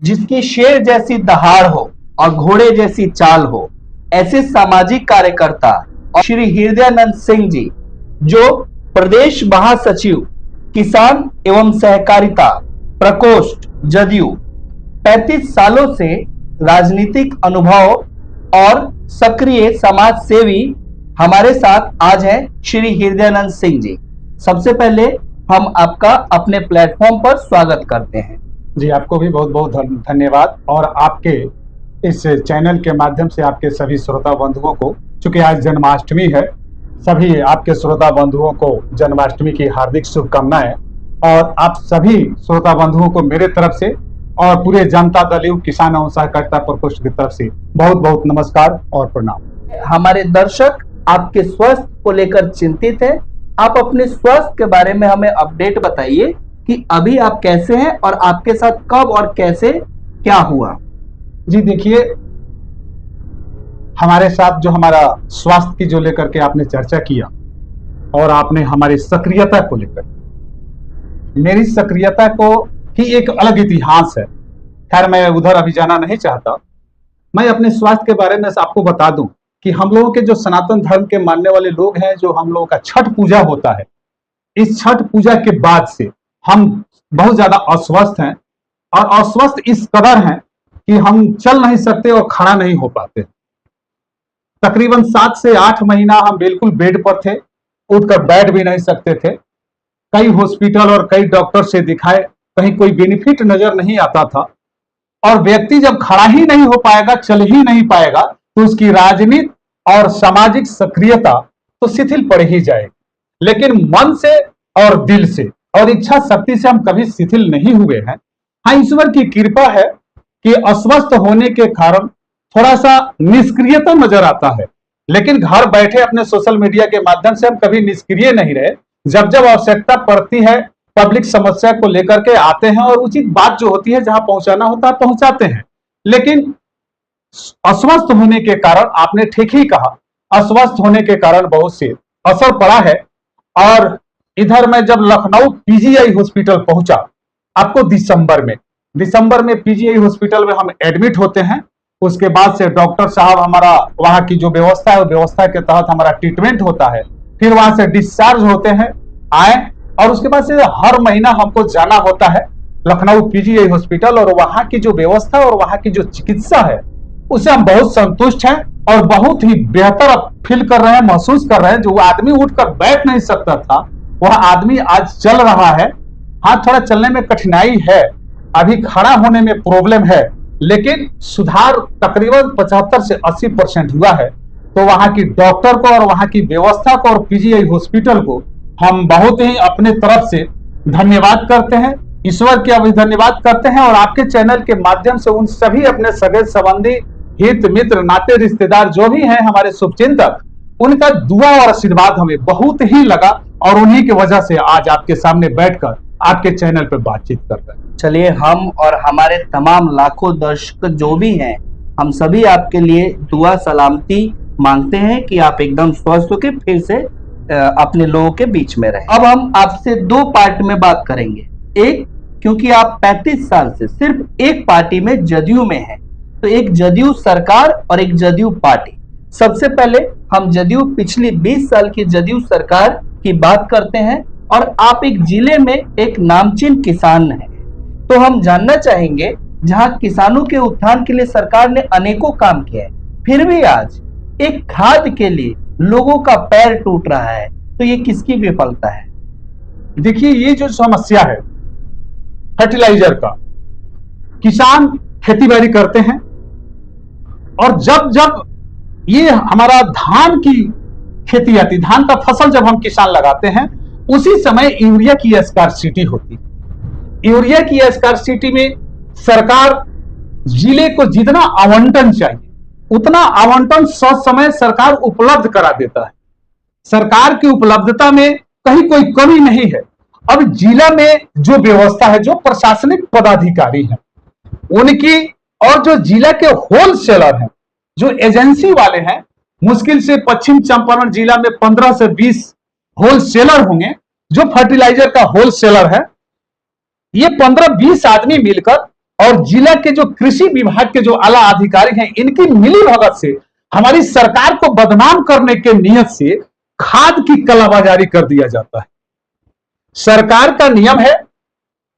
जिसकी शेर जैसी दहाड़ हो और घोड़े जैसी चाल हो, ऐसे सामाजिक कार्यकर्ता और श्री हृदयानंद सिंह जी, जो प्रदेश महासचिव किसान एवं सहकारिता प्रकोष्ठ जदयू, 35 सालों से राजनीतिक अनुभव और सक्रिय समाज सेवी हमारे साथ आज हैं श्री हृदयानंद सिंह जी। सबसे पहले हम आपका अपने प्लेटफॉर्म पर स्वागत करते हैं। जी, आपको भी बहुत बहुत धन्यवाद। और आपके इस चैनल के माध्यम से आपके सभी श्रोता बंधुओं को, चूंकि आज जन्माष्टमी है, सभी आपके श्रोता बंधुओं को जन्माष्टमी की हार्दिक शुभकामनाएं। और आप सभी श्रोता बंधुओं को मेरे तरफ से और पूरे जनता दल युग किसान एवं सहकारिता प्रकोष्ठ की तरफ से बहुत बहुत नमस्कार और प्रणाम। हमारे दर्शक आपके स्वास्थ्य को लेकर चिंतित है। आप अपने स्वास्थ्य के बारे में हमें अपडेट बताइए कि अभी आप कैसे हैं और आपके साथ कब और कैसे क्या हुआ। जी देखिए, हमारे साथ जो हमारा स्वास्थ्य की जो लेकर के आपने चर्चा किया और आपने हमारी सक्रियता को लेकर, मेरी सक्रियता को ही एक अलग इतिहास है। खैर, मैं उधर अभी जाना नहीं चाहता। मैं अपने स्वास्थ्य के बारे में आपको बता दूं कि हम लोगों के जो सनातन धर्म के मानने वाले लोग हैं, जो हम लोगों का छठ पूजा होता है, इस छठ पूजा के बाद से हम बहुत ज्यादा अस्वस्थ हैं। और अस्वस्थ इस कदर हैं कि हम चल नहीं सकते और खड़ा नहीं हो पाते। तकरीबन 7 से 8 महीना हम बिल्कुल बेड पर थे, उठकर बैठ भी नहीं सकते थे। कई हॉस्पिटल और कई डॉक्टर से दिखाए, कहीं कोई बेनिफिट नजर नहीं आता था। और व्यक्ति जब खड़ा ही नहीं हो पाएगा, चल ही नहीं पाएगा, तो उसकी राजनीति और सामाजिक सक्रियता तो शिथिल पड़ ही जाएगी। लेकिन मन से और दिल से और इच्छा शक्ति से हम कभी शिथिल नहीं हुए हैं। हाँ, ईश्वर की कृपा है कि अस्वस्थ होने के कारण थोड़ा सा निष्क्रियता नजर आता है, लेकिन घर बैठे अपने सोशल मीडिया के माध्यम से हम कभी निष्क्रिय नहीं रहे। जब जब आवश्यकता पड़ती है, पब्लिक समस्या को लेकर के आते हैं और उचित बात जो होती है, जहां पहुंचाना होता है पहुंचाते हैं। लेकिन अस्वस्थ होने के कारण, आपने ठीक ही कहा, अस्वस्थ होने के कारण बहुत से असर पड़ा है। और इधर मैं जब लखनऊ पीजीआई हॉस्पिटल पहुंचा, आपको दिसंबर में पीजीआई हॉस्पिटल में हम एडमिट होते हैं। उसके बाद से डॉक्टर साहब हमारा वहां की जो व्यवस्था है, व्यवस्था के तहत हमारा ट्रीटमेंट होता है। फिर वहां से डिस्चार्ज होते हैं, आए, और उसके बाद से हर महीना हमको जाना होता है लखनऊ पीजीआई हॉस्पिटल। और वहां की जो व्यवस्था और वहां की जो चिकित्सा है, उससे हम बहुत संतुष्ट हैं और बहुत ही बेहतर फील कर रहे हैं, महसूस कर रहे हैं। जो आदमी उठकर बैठ नहीं सकता था, वह आदमी आज चल रहा है। हाँ, थोड़ा चलने में कठिनाई है, अभी खड़ा होने में प्रॉब्लम है, लेकिन सुधार तकरीबन 75 से 80% हुआ है। तो वहां की डॉक्टर को और वहां की व्यवस्था को और पीजीआई हॉस्पिटल को हम बहुत ही अपने तरफ से धन्यवाद करते हैं, ईश्वर के अभी धन्यवाद करते हैं। और आपके चैनल के माध्यम से उन सभी अपने सगे संबंधी, हित मित्र, नाते रिश्तेदार जो भी हैं हमारे शुभचिंतक, उनका दुआ और आशीर्वाद हमें बहुत ही लगा। और उन्हीं की वजह से आज आपके सामने बैठकर आपके चैनल पर बातचीत कर रहे हैं। चलिए, हम और हमारे तमाम लाखों दर्शक जो भी हैं, हम सभी आपके लिए दुआ सलामती मांगते हैं कि आप एकदम स्वस्थ होकर फिर से अपने लोगों के बीच में रहें। अब हम आपसे 2 पार्ट में बात करेंगे। एक, क्योंकि आप 35 साल से सिर्फ एक पार्टी में, जदयू में हैं, तो एक जदयू सरकार और एक जदयू पार्टी। सबसे पहले हम जदयू, पिछली 20 साल की जदयू सरकार की बात करते हैं। और आप एक जिले में एक नामचीन किसान हैं, तो हम जानना चाहेंगे, जहां किसानों के उत्थान के लिए सरकार ने अनेकों काम किए हैं, फिर भी आज एक खाद के लिए लोगों का पैर टूट रहा है, तो ये किसकी विफलता है? देखिए, ये जो समस्या है फर्टिलाइजर का, किसान खेती बाड़ी करते हैं और जब जब ये हमारा धान की खेती आती, धान का फसल जब हम किसान लगाते हैं, उसी समय यूरिया की स्कार्सिटी होती। यूरिया की स्कार्सिटी में सरकार जिले को जितना आवंटन चाहिए उतना आवंटन समय सरकार उपलब्ध करा देता है। सरकार की उपलब्धता में कहीं कोई कमी नहीं है। अब जिला में जो व्यवस्था है, जो प्रशासनिक पदाधिकारी हैं उनकी, और जो जिला के होलसेलर हैं, जो एजेंसी वाले हैं, मुश्किल से पश्चिम चंपारण जिला में 15 से 20 होलसेलर होंगे जो फर्टिलाइजर का होलसेलर है। ये 15-20 आदमी मिलकर और जिला के जो कृषि विभाग के जो आला अधिकारी हैं, इनकी मिली भगत से हमारी सरकार को बदनाम करने के नियत से खाद की कालाबाजारी कर दिया जाता है। सरकार का नियम है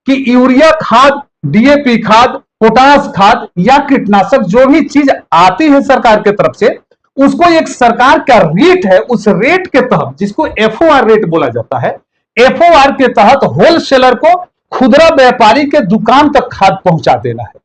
कि यूरिया खाद, डीएपी खाद, पोटास खाद या कीटनाशक जो भी चीज आती है सरकार की तरफ से, उसको एक सरकार का रेट है, उस रेट के तहत, जिसको एफओआर रेट बोला जाता है, एफओआर के तहत होलसेलर को, खुदरा व्यापारी के दुकान तक खाद पहुंचा देना है।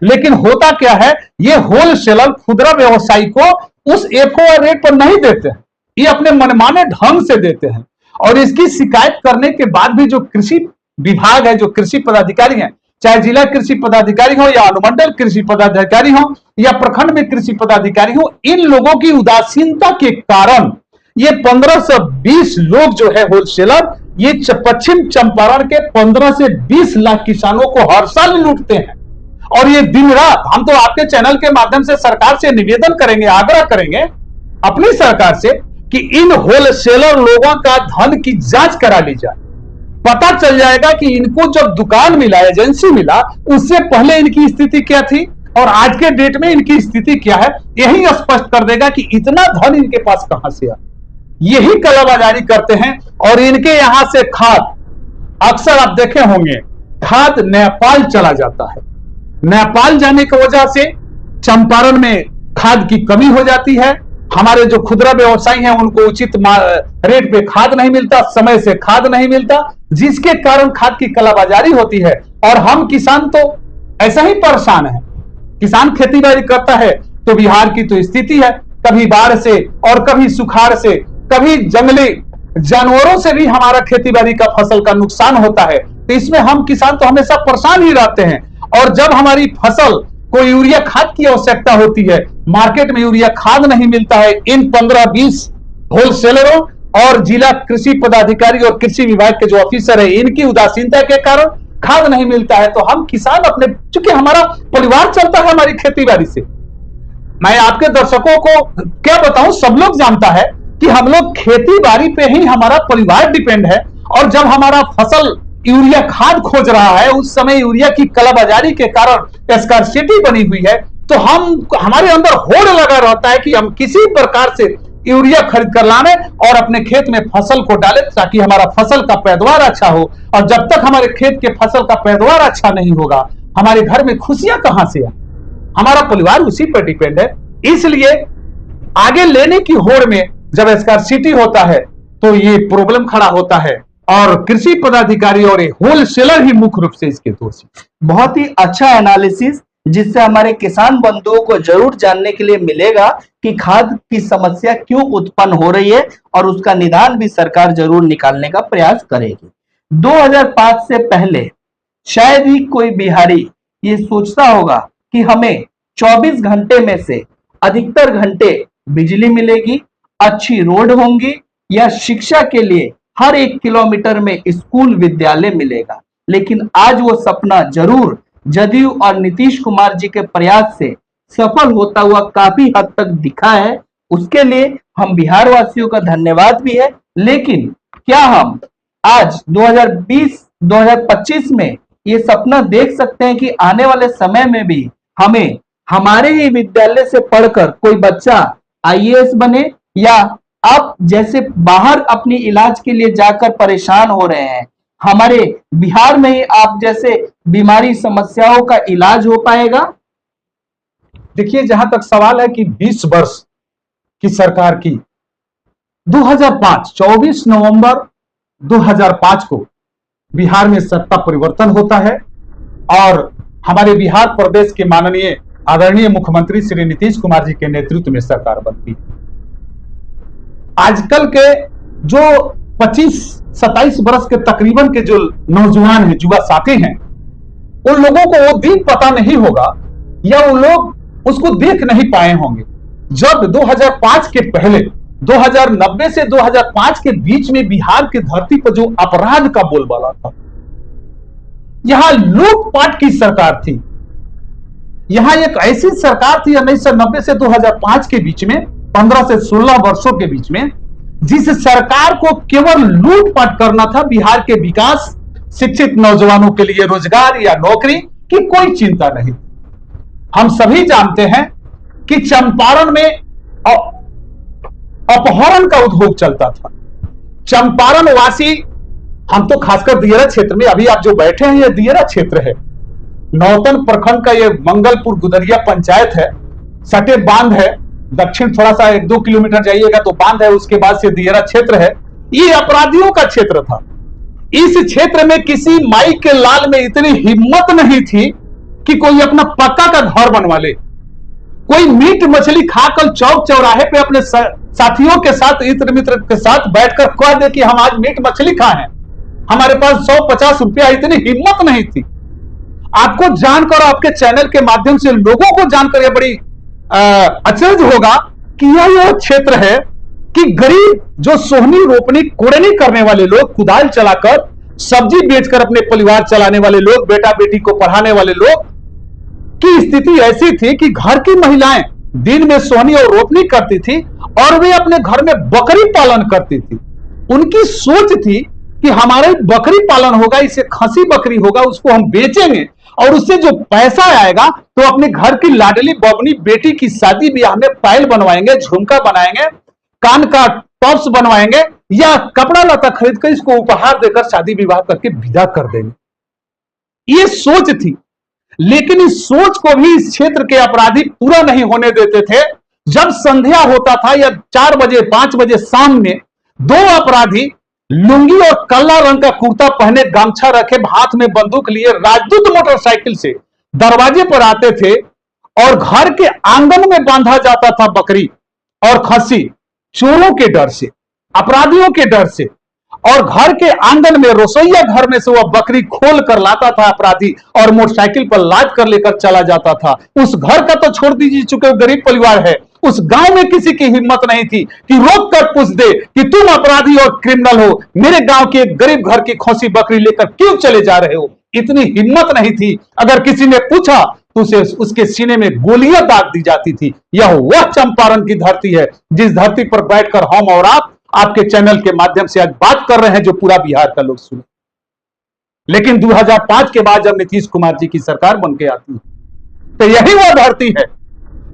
लेकिन होता क्या है, ये होलसेलर खुदरा व्यवसायी को उस एफओआर रेट पर नहीं देते हैं, ये अपने मनमाने ढंग से देते हैं। और इसकी शिकायत करने के बाद भी जो कृषि विभाग है, जो कृषि पदाधिकारी हैं, चाहे जिला कृषि पदाधिकारी हो या अनुमंडल कृषि पदाधिकारी हो या प्रखंड में कृषि पदाधिकारी हो, इन लोगों की उदासीनता के कारण ये 15 से 20 लोग जो है होलसेलर, ये पश्चिम चंपारण के 15 से 20 लाख किसानों को हर साल लूटते हैं। और ये दिन रात, हम तो आपके चैनल के माध्यम से सरकार से निवेदन करेंगे, आग्रह करेंगे अपनी सरकार से कि इन होलसेलर लोगों का धन की जांच करा ली जाए। पता चल जाएगा कि इनको जब दुकान मिला, एजेंसी मिला, उससे पहले इनकी स्थिति क्या थी और आज के डेट में इनकी स्थिति क्या है। यही स्पष्ट कर देगा कि इतना धन इनके पास कहां से आया। यही कालाबाजारी करते हैं। और इनके यहां से खाद अक्सर आप देखे होंगे, खाद नेपाल चला जाता है। नेपाल जाने की वजह से चंपारण में खाद की कमी हो जाती है। हमारे जो खुदरा व्यवसायी हैं उनको उचित रेट पे खाद नहीं मिलता, समय से खाद नहीं मिलता, जिसके कारण खाद की कालाबाजारी होती है। और हम किसान तो ऐसा ही परेशान है। किसान खेती बाड़ी करता है तो बिहार की तो स्थिति है, कभी बाढ़ से और कभी सुखाड़ से, कभी जंगली जानवरों से भी हमारा खेती बाड़ी का फसल का नुकसान होता है। तो इसमें हम किसान तो हमेशा परेशान ही रहते हैं। और जब हमारी फसल को यूरिया खाद की आवश्यकता होती है, मार्केट में यूरिया खाद नहीं मिलता है, इन 15-20 होलसेलरों और जिला कृषि पदाधिकारी और कृषि विभाग के जो ऑफिसर है, इनकी उदासीनता के कारण खाद नहीं मिलता है। तो हम किसान अपने, चूंकि हमारा परिवार चलता है हमारी खेती बाड़ी से, मैं आपके दर्शकों को क्या बताऊं, सब लोग जानता है कि हम लोग खेती बाड़ी पे ही हमारा परिवार डिपेंड है। और जब हमारा फसल यूरिया खाद खोज रहा है, उस समय यूरिया की कालाबाजारी के कारण स्कार्सिटी बनी हुई है, तो हमारे अंदर होड़ लगा रहता है कि हम किसी प्रकार से यूरिया खरीद कर लाने और अपने खेत में फसल को डालें ताकि हमारा फसल का पैदावार अच्छा हो। और जब तक हमारे खेत के फसल का पैदावार अच्छा नहीं होगा, हमारे घर में खुशियां कहां से आए। हमारा परिवार उसी पर डिपेंड है। इसलिए आगे लेने की होड़ में जब स्कार्सिटी होता है तो ये प्रॉब्लम खड़ा होता है। और कृषि पदाधिकारी और होलसेलर ही मुख्य रूप से इसके दोषी। बहुत ही अच्छा एनालिसिस, जिससे हमारे किसान बंधुओं को जरूर जानने के लिए मिलेगा कि खाद की समस्या क्यों उत्पन्न हो रही है और उसका निदान भी सरकार जरूर निकालने का प्रयास करेगी। 2005 से पहले शायद ही कोई बिहारी ये सोचता होगा कि हमें 24 घंटे में से अधिकतर घंटे बिजली मिलेगी, अच्छी रोड होंगी या शिक्षा के लिए हर 1 किलोमीटर में स्कूल विद्यालय मिलेगा। लेकिन आज वो सपना जरूर जदयू और नीतीश कुमार जी के प्रयास से सफल होता हुआ काफी हद तक दिखा है। उसके लिए हम बिहार वासियों का धन्यवाद भी है। लेकिन क्या हम आज 2020-2025 में ये सपना देख सकते हैं कि आने वाले समय में भी हमें हमारे ही विद्यालय से पढ़कर कोई बच्चा आईएएस बने, या आप जैसे बाहर अपनी इलाज के लिए जाकर परेशान हो रहे हैं, हमारे बिहार में ही आप जैसे बीमारी समस्याओं का इलाज हो पाएगा? देखिए, जहां तक सवाल है कि 20 वर्ष की सरकार की 24 नवंबर 2005 को बिहार में सत्ता परिवर्तन होता है और हमारे बिहार प्रदेश के माननीय आदरणीय मुख्यमंत्री श्री नीतीश कुमार जी के नेतृत्व में सरकार बनती है। आजकल के जो 25-27 वर्ष के तकरीबन के जो नौजवान हैं, युवा साथी हैं, उन लोगों को वो दिन पता नहीं होगा या वो लोग उसको देख नहीं पाए होंगे जब 2005 के पहले 2090 से 2005 के बीच में बिहार की धरती पर जो अपराध का बोलबाला था, यहां लूटपाट की सरकार थी। यहां एक ऐसी सरकार थी 1990 से 2005 के बीच में, 15 से 16 वर्षों के बीच में, जिस सरकार को केवल लूटपाट करना था बिहार के विकास, शिक्षित नौजवानों के लिए रोजगार या नौकरी की कोई चिंता नहीं। हम सभी जानते हैं कि चंपारण में अपहरण का उद्योग चलता था। चंपारण वासी, हम तो खासकर दियरा क्षेत्र में, अभी आप जो बैठे हैं ये दियरा क्षेत्र है, नौतन प्रखंड का ये मंगलपुर गुदरिया पंचायत है, सटे बांध है, दक्षिण थोड़ा सा 1-2 किलोमीटर जाइएगा तो बांध है, उसके बाद से दियरा क्षेत्र है। ये अपराधियों का क्षेत्र था। इस क्षेत्र में किसी माई के लाल में इतनी हिम्मत नहीं थी कि कोई अपना पक्का का घर बनवा ले, कोई मीट मछली खाकर चौक चौराहे पे अपने साथियों के साथ, इत्र मित्र के साथ बैठकर कह दे कि हम आज मीट मछली खाए हैं, हमारे पास 150 रुपया, इतनी हिम्मत नहीं थी। आपको जानकर, आपके चैनल के माध्यम से लोगों को जानकर यह बड़ी अचरज होगा कि यह क्षेत्र है कि गरीब जो सोहनी रोपनी कोड़नी करने वाले लोग, कुदाल चलाकर सब्जी बेचकर अपने परिवार चलाने वाले लोग, बेटा बेटी को पढ़ाने वाले लोग की स्थिति ऐसी थी कि घर की महिलाएं दिन में सोहनी और रोपनी करती थी और वे अपने घर में बकरी पालन करती थी। उनकी सोच थी कि हमारे बकरी पालन होगा, इससे खसी बकरी होगा, उसको हम बेचेंगे और उससे जो पैसा आएगा तो अपने घर की लाडली बबनी बेटी की शादी ब्याह में पायल बनवाएंगे, झुमका बनाएंगे, कान का टॉप्स बनवाएंगे या कपड़ा लता खरीद कर इसको उपहार देकर शादी विवाह करके विदा कर देंगे। ये सोच थी। लेकिन इस सोच को भी इस क्षेत्र के अपराधी पूरा नहीं होने देते थे। जब संध्या होता था या 4 बजे 5 बजे शाम में 2 अपराधी लुंगी और काला रंग का कुर्ता पहने, गमछा रखे, हाथ में बंदूक लिए राजदूत मोटरसाइकिल से दरवाजे पर आते थे और घर के आंगन में बांधा जाता था बकरी और खसी, चोरों के डर से, अपराधियों के डर से। और घर के आंगन में, रसोईया घर में से वह बकरी खोल कर लाता था अपराधी और मोटरसाइकिल पर लाद कर लेकर चला जाता था। उस घर का तो छोड़ दीजिए, चूंकि गरीब परिवार है, उस गांव में किसी की हिम्मत नहीं थी कि रोक कर पूछ दे कि तुम अपराधी और क्रिमिनल हो, मेरे गांव के एक गरीब घर की खोसी बकरी लेकर क्यों चले जा रहे हो। इतनी हिम्मत नहीं थी। अगर किसी ने पूछा तो उसे उसके सीने में गोलियां दाग दी जाती थी। यह वह चंपारण की धरती है जिस धरती पर बैठकर हम और आप आपके चैनल के माध्यम से आज बात कर रहे हैं, जो पूरा बिहार का लोग सुने। लेकिन 2005 के बाद जब नीतीश कुमार जी की सरकार बन के आती है तो यही वह धरती है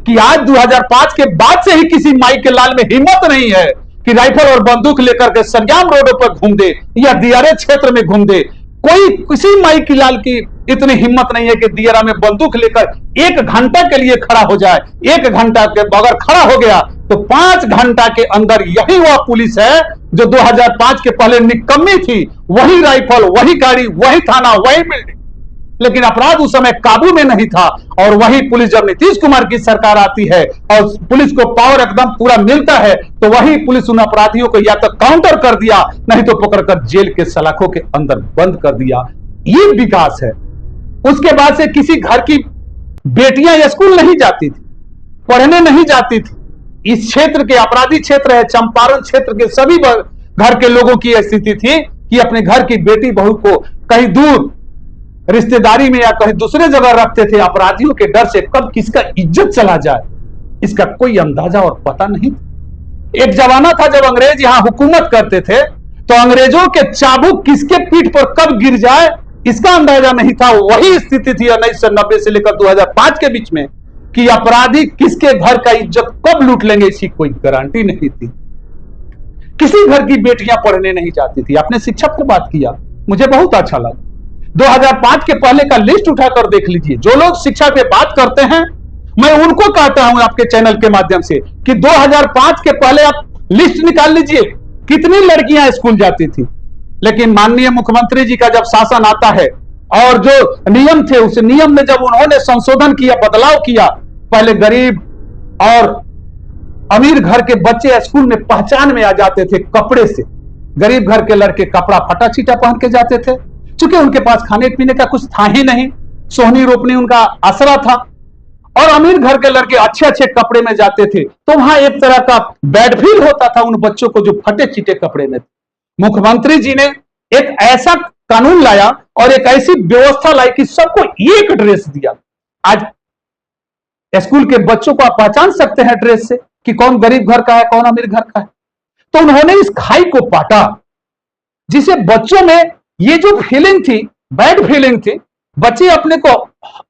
कि आज 2005 के बाद से ही किसी माई के लाल में हिम्मत नहीं है कि राइफल और बंदूक लेकर के सरयाम रोडों पर घूम दे या दियारे क्षेत्र में घूम दे। कोई किसी माई की लाल की इतनी हिम्मत नहीं है कि दियारा में बंदूक लेकर 1 घंटा के लिए खड़ा हो जाए। 1 घंटा के बगैर खड़ा हो गया तो 5 घंटा के अंदर यही वह पुलिस है जो 2005 के पहले निकम्मी थी। वही राइफल, वही गाड़ी, वही थाना, वही बिल्डिंग, लेकिन अपराध उस समय काबू में नहीं था। और वही पुलिस जब नीतीश कुमार की सरकार आती है और पुलिस को पावर एकदम पूरा मिलता है तो वही पुलिस उन अपराधियों को या तो काउंटर कर दिया, नहीं तो पकड़कर जेल के सलाखों के अंदर बंद कर दिया। ये विकास है। उसके बाद से किसी घर की बेटियां स्कूल नहीं जाती थी, पढ़ने नहीं जाती थी। इस क्षेत्र के अपराधी क्षेत्र है, चंपारण क्षेत्र के सभी घर के लोगों की स्थिति थी कि अपने घर की बेटी बहू को कहीं दूर रिश्तेदारी में या कहीं दूसरे जगह रखते थे, अपराधियों के डर से कब किसका इज्जत चला जाए इसका कोई अंदाजा और पता नहीं। एक जमाना था जब अंग्रेज यहां हुकूमत करते थे तो अंग्रेजों के चाबुक किसके पीठ पर कब गिर जाए इसका अंदाजा नहीं था। वही स्थिति थी 1990 से लेकर 2005 के बीच में कि अपराधी किसके घर का इज्जत कब लूट लेंगे इसकी कोई गारंटी नहीं थी। किसी घर की बेटियां पढ़ने नहीं जाती थी। आपने शिक्षा पर बात किया, मुझे बहुत अच्छा लगा। 2005 के पहले का लिस्ट उठाकर देख लीजिए। जो लोग शिक्षा पे बात करते हैं मैं उनको कहता हूं आपके चैनल के माध्यम से कि 2005 के पहले आप लिस्ट निकाल लीजिए कितनी लड़कियां स्कूल जाती थी। लेकिन माननीय मुख्यमंत्री जी का जब शासन आता है और जो नियम थे उस नियम में जब उन्होंने संशोधन किया, बदलाव किया, पहले गरीब और अमीर घर के बच्चे स्कूल में पहचान में आ जाते थे कपड़े से। गरीब घर के लड़के कपड़ा फटा छीटा पहन के जाते थे, चूंकि उनके पास खाने पीने का कुछ था ही नहीं, सोहनी रोपनी उनका आसरा था। और अमीर घर के लड़के अच्छे अच्छे कपड़े में जाते थे तो वहां एक तरह का बैड फील होता था उन बच्चों को जो फटे चीटे कपड़े में थे। मुख्यमंत्री जी ने एक ऐसा कानून लाया और एक ऐसी व्यवस्था लाई कि सबको एक ड्रेस दिया। आज स्कूल के बच्चों को आप पहचान सकते हैं ड्रेस से कि कौन गरीब घर का है, कौन अमीर घर का है। तो उन्होंने इस खाई को पाटा जिसे बच्चों में ये जो फीलिंग थी, बैड फीलिंग थी, बच्चे अपने को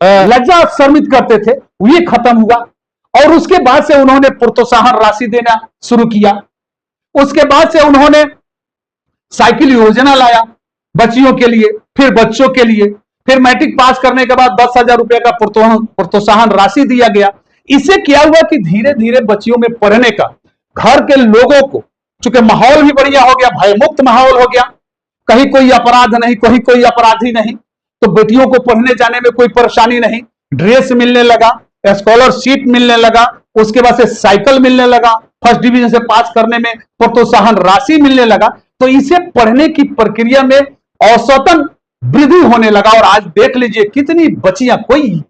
लज्जा शर्मित करते थे, ये खत्म हुआ। और उसके बाद से उन्होंने प्रोत्साहन राशि देना शुरू किया। उसके बाद से उन्होंने साइकिल योजना लाया बच्चियों के लिए, फिर बच्चों के लिए, फिर मैट्रिक पास करने के बाद 10,000 रुपए का प्रोत्साहन राशि दिया गया। इससे क्या हुआ कि धीरे धीरे बच्चियों में पढ़ने का, घर के लोगों को, चूंकि माहौल भी बढ़िया हो गया, भयमुक्त माहौल हो गया, कहीं कोई अपराध नहीं, कहीं कोई अपराधी नहीं, तो बेटियों को पढ़ने जाने में कोई परेशानी नहीं। ड्रेस मिलने लगा, स्कॉलरशिप मिलने लगा, उसके बाद से साइकिल मिलने लगा, फर्स्ट डिवीजन से पास करने में प्रोत्साहन राशि मिलने लगा। तो इसे पढ़ने की प्रक्रिया में औसतन वृद्धि होने लगा। और आज देख लीजिए कितनी बच्चियां, कोई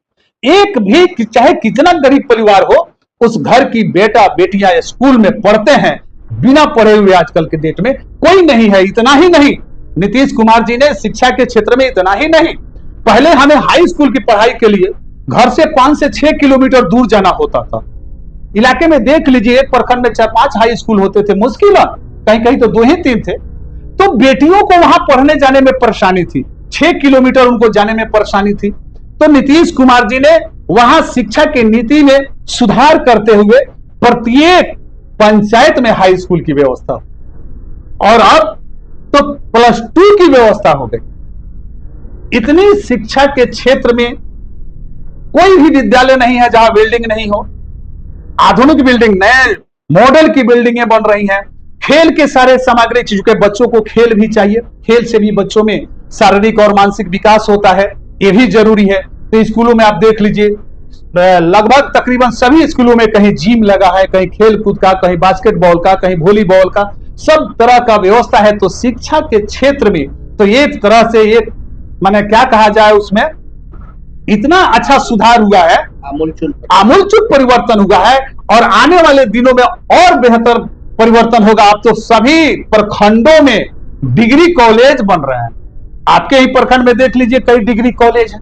एक भी, चाहे कितना गरीब परिवार हो, उस घर की बेटा बेटियां स्कूल में पढ़ते हैं बिना पढ़े हुए। आजकल के डेट में कोई नहीं है। इतना ही नहीं, नीतीश कुमार जी ने शिक्षा के क्षेत्र में इतना ही नहीं, पहले हमें हाई स्कूल की पढ़ाई के लिए घर से 5 से 6 किलोमीटर दूर जाना होता था। इलाके में देख लीजिए, एक प्रखंड में 4-5 हाई स्कूल होते थे, मुश्किल, कहीं कहीं तो 2 ही 3 थे। तो बेटियों को वहां पढ़ने जाने में परेशानी थी, 6 किलोमीटर उनको जाने में परेशानी थी। तो नीतीश कुमार जी ने वहां शिक्षा की नीति में सुधार करते हुए प्रत्येक पंचायत में हाई स्कूल की व्यवस्था, और अब तो +2 की व्यवस्था हो गई। इतनी शिक्षा के क्षेत्र में कोई भी विद्यालय नहीं है जहां बिल्डिंग नहीं हो। आधुनिक बिल्डिंग, नए मॉडल की बिल्डिंगें बन रही हैं। खेल के सारे सामग्री, चूंकि बच्चों को खेल भी चाहिए, खेल से भी बच्चों में शारीरिक और मानसिक विकास होता है, ये भी जरूरी है। तो स्कूलों में आप देख लीजिए, लगभग तकरीबन सभी स्कूलों में कहीं जिम लगा है, कहीं खेल कूद का, कहीं बास्केटबॉल का, कहीं वॉलीबॉल का, सब तरह का व्यवस्था है। तो शिक्षा के क्षेत्र में तो एक तरह से एक, माने क्या कहा जाए, उसमें इतना अच्छा सुधार हुआ है, आमूलचूल परिवर्तन हुआ है। और आने वाले दिनों में और बेहतर परिवर्तन होगा। अब तो सभी प्रखंडों में डिग्री कॉलेज बन रहे हैं। आपके ही प्रखंड में देख लीजिए, कई डिग्री कॉलेज है।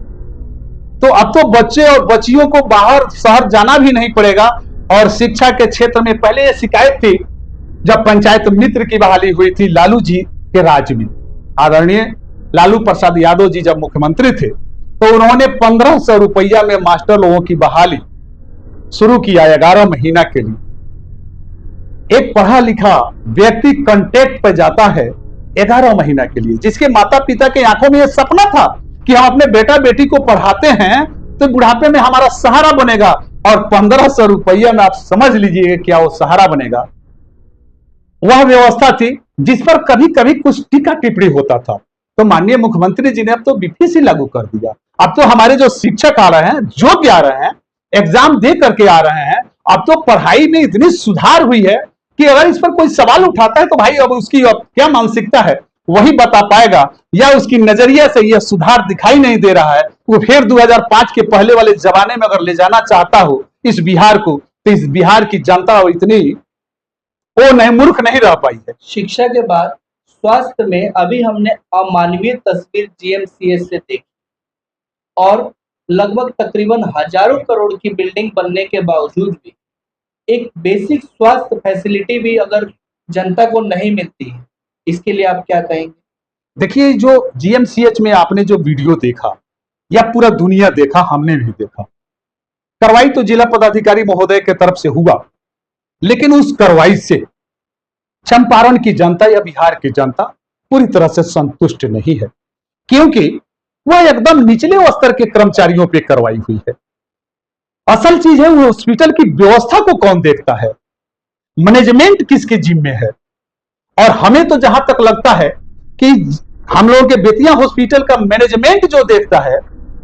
तो अब तो बच्चे और बच्चियों को बाहर शहर जाना भी नहीं पड़ेगा। और शिक्षा के क्षेत्र में पहले ये शिकायत थी, जब पंचायत मित्र की बहाली हुई थी लालू जी के राज में, आदरणीय लालू प्रसाद यादव जी जब मुख्यमंत्री थे, तो उन्होंने 1500 रुपया में मास्टर लोगों की बहाली शुरू किया 11 महीना के लिए। एक पढ़ा लिखा व्यक्ति कांटेक्ट पे जाता है 11 महीना के लिए, जिसके माता पिता के आंखों में यह सपना था कि हम अपने बेटा बेटी को पढ़ाते हैं तो बुढ़ापे में हमारा सहारा बनेगा। और 1500 रुपया में आप समझ लीजिए क्या वो सहारा बनेगा। वह व्यवस्था थी जिस पर कभी कभी कुछ टीका टिप्पणी होता था। तो माननीय मुख्यमंत्री जी ने अब तो बीपीएससी लागू कर दिया। अब तो हमारे जो शिक्षक आ रहे हैं, जो आ रहे हैं, एग्जाम दे करके आ रहे हैं, अब तो पढ़ाई में इतनी सुधार हुई है कि अगर इस पर कोई सवाल उठाता है तो भाई अब उसकी अब क्या मानसिकता है वही बता पाएगा, या उसकी नजरिया से यह सुधार दिखाई नहीं दे रहा है। वो फिर 2005 के पहले वाले जमाने में अगर ले जाना चाहता हो इस बिहार को, तो इस बिहार की जनता इतनी वो नहीं, मूर्ख नहीं रह पाई है। शिक्षा के बाद स्वास्थ्य में अभी हमने अमानवीय तस्वीर जीएमसीएच से देखी, और लगभग तकरीबन हजारों करोड़ की बिल्डिंग बनने के बावजूद भी एक बेसिक स्वास्थ्य फैसिलिटी भी अगर जनता को नहीं मिलती है, इसके लिए आप क्या कहेंगे? देखिए, जो जीएमसीएच में आपने जो वीडियो देखा या पूरा दुनिया देखा, हमने भी देखा, कार्रवाई तो जिला पदाधिकारी महोदय के तरफ से हुआ, लेकिन उस कार्रवाई से चंपारण की जनता या बिहार की जनता पूरी तरह से संतुष्ट नहीं है, क्योंकि वह एकदम निचले स्तर के कर्मचारियों पे कार्रवाई हुई है। असल चीज है वो हॉस्पिटल की व्यवस्था को कौन देखता है, मैनेजमेंट किसके जिम्मे है। और हमें तो जहां तक लगता है कि हम लोगों के बेतिया हॉस्पिटल का मैनेजमेंट जो देखता है,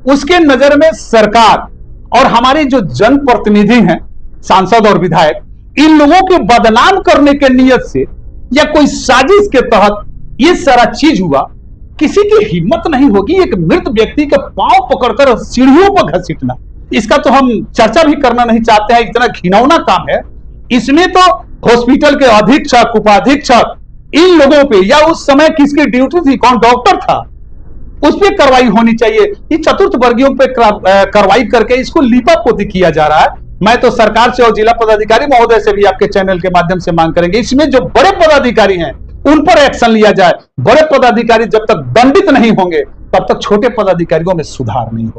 उसके नजर में सरकार और हमारे जो जनप्रतिनिधि हैं, सांसद और विधायक, इन लोगों के बदनाम करने के नियत से या कोई साजिश के तहत ये सारा चीज हुआ। किसी की हिम्मत नहीं होगी एक मृत व्यक्ति के पांव पकड़कर सीढ़ियों पर घसीटना। इसका तो हम चर्चा भी करना नहीं चाहते हैं, इतना घिनौना काम है। इसमें तो हॉस्पिटल के अधीक्षक, उपाधीक्षक, इन लोगों पे, या उस समय किसकी ड्यूटी थी, कौन डॉक्टर था, उस पर कार्रवाई होनी चाहिए। ये चतुर्थ वर्गीयों पे कार्रवाई करके इसको लीपापोती किया जा रहा है। मैं तो सरकार से और जिला पदाधिकारी महोदय से भी आपके चैनल के माध्यम से मांग करेंगे, इसमें जो बड़े पदाधिकारी हैं उन पर एक्शन लिया जाए। बड़े पदाधिकारी जब तक दंडित नहीं होंगे तब तक छोटे पदाधिकारियों में सुधार नहीं होगा।